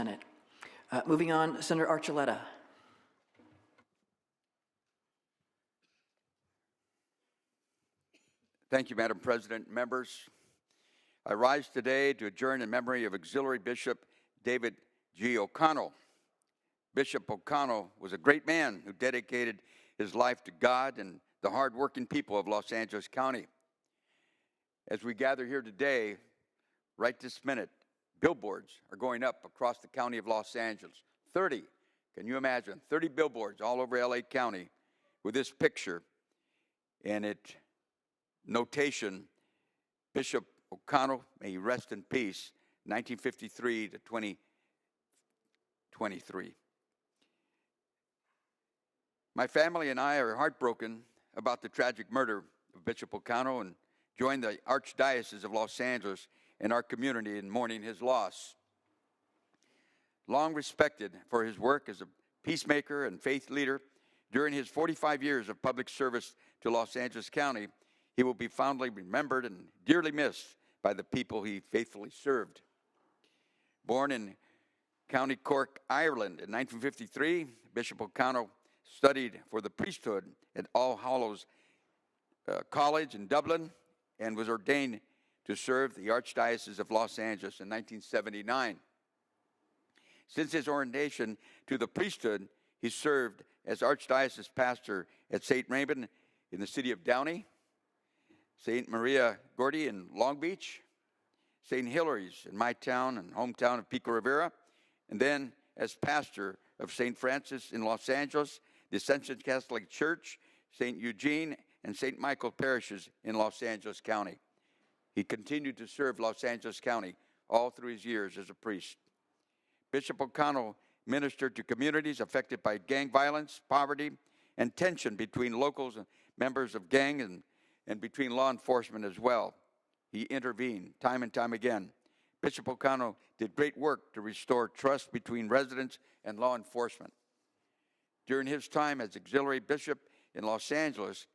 Senate. Moving on, Senator Archuleta. Thank you, Madam President. Members, I rise today to adjourn in memory of Auxiliary Bishop David G. O'Connell. Bishop O'Connell was a great man who dedicated his life to God and the hardworking people of Los Angeles County. As we gather here today, right this minute, billboards are going up across the county of Los Angeles. 30, can you imagine? 30 billboards all over LA County with this picture and it notation, Bishop O'Connell, may he rest in peace, 1953 to 2023. My family and I are heartbroken about the tragic murder of Bishop O'Connell and join the Archdiocese of Los Angeles and our community in mourning his loss. Long respected for his work as a peacemaker and faith leader, during his 45 years of public service to Los Angeles County, he will be fondly remembered and dearly missed by the people he faithfully served. Born in County Cork, Ireland in 1953, Bishop O'Connell studied for the priesthood at All Hallows College in Dublin and was ordained to serve the Archdiocese of Los Angeles in 1979. Since his ordination to the priesthood, he served as Archdiocese pastor at St. Raymond in the city of Downey, St. Maria Gordy in Long Beach, St. Hilary's in my town and hometown of Pico Rivera, and then as pastor of St. Francis in Los Angeles, the Ascension Catholic Church, St. Eugene, and St. Michael parishes in Los Angeles County. He continued to serve Los Angeles County all through his years as a priest. Bishop O'Connell ministered to communities affected by gang violence, poverty, and tension between locals and members of gang and between law enforcement as well. He intervened time and time again. Bishop O'Connell did great work to restore trust between residents and law enforcement. During his time as auxiliary bishop in Los Angeles,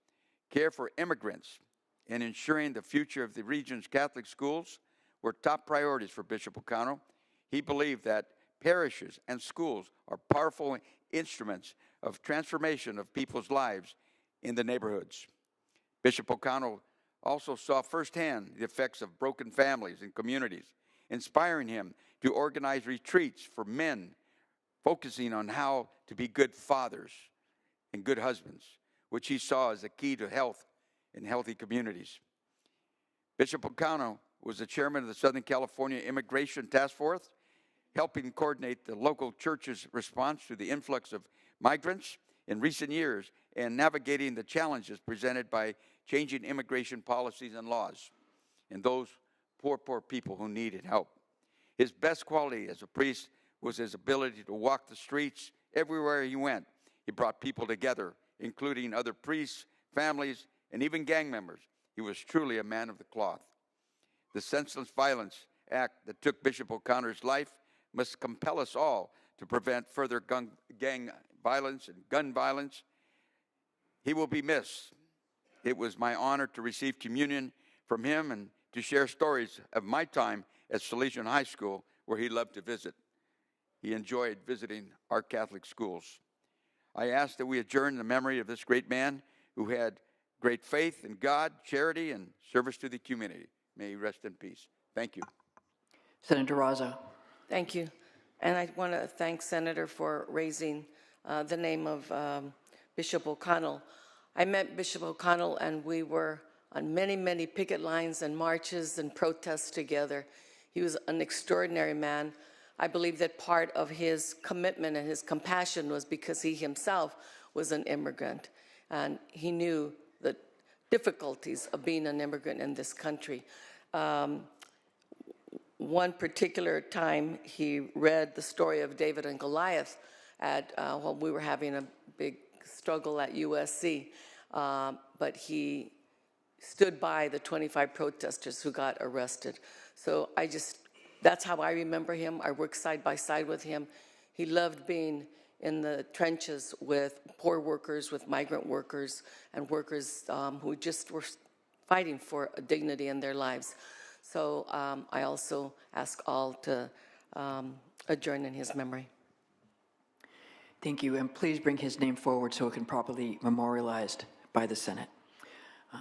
care for immigrants and ensuring the future of the region's Catholic schools were top priorities for Bishop O'Connell. He believed that parishes and schools are powerful instruments of transformation of people's lives in the neighborhoods. Bishop O'Connell also saw firsthand the effects of broken families and communities, inspiring him to organize retreats for men, focusing on how to be good fathers and good husbands, which he saw as a key to health in healthy communities. Bishop O'Connell was the chairman of the Southern California Immigration Task Force, helping coordinate the local church's response to the influx of migrants in recent years and navigating the challenges presented by changing immigration policies and laws and those poor people who needed help. His best quality as a priest was his ability to walk the streets everywhere he went. He brought people together, including other priests, families, and even gang members. He was truly a man of the cloth. The senseless violence act that took Bishop O'Connor's life must compel us all to prevent further gang violence and gun violence. He will be missed. It was my honor to receive communion from him and to share stories of my time at Salesian High School, where he loved to visit. He enjoyed visiting our Catholic schools. I ask that we adjourn the memory of this great man who had great faith in God, charity, and service to the community. May he rest in peace. Thank you. Senator Razzo. Thank you. And I want to thank Senator for raising the name of Bishop O'Connell. I met Bishop O'Connell and we were on many, many picket lines and marches and protests together. He was an extraordinary man. I believe that part of his commitment and his compassion was because he himself was an immigrant and he knew the difficulties of being an immigrant in this country. One particular time he read the story of David and Goliath when we were having a big struggle at USC, but he stood by the 25 protesters who got arrested. So that's how I remember him. I worked side by side with him. He loved being in the trenches with poor workers, with migrant workers, and workers who just were fighting for a dignity in their lives. So I also ask all to adjourn in his memory. Thank you, and please bring his name forward so it can properly memorialized by the Senate.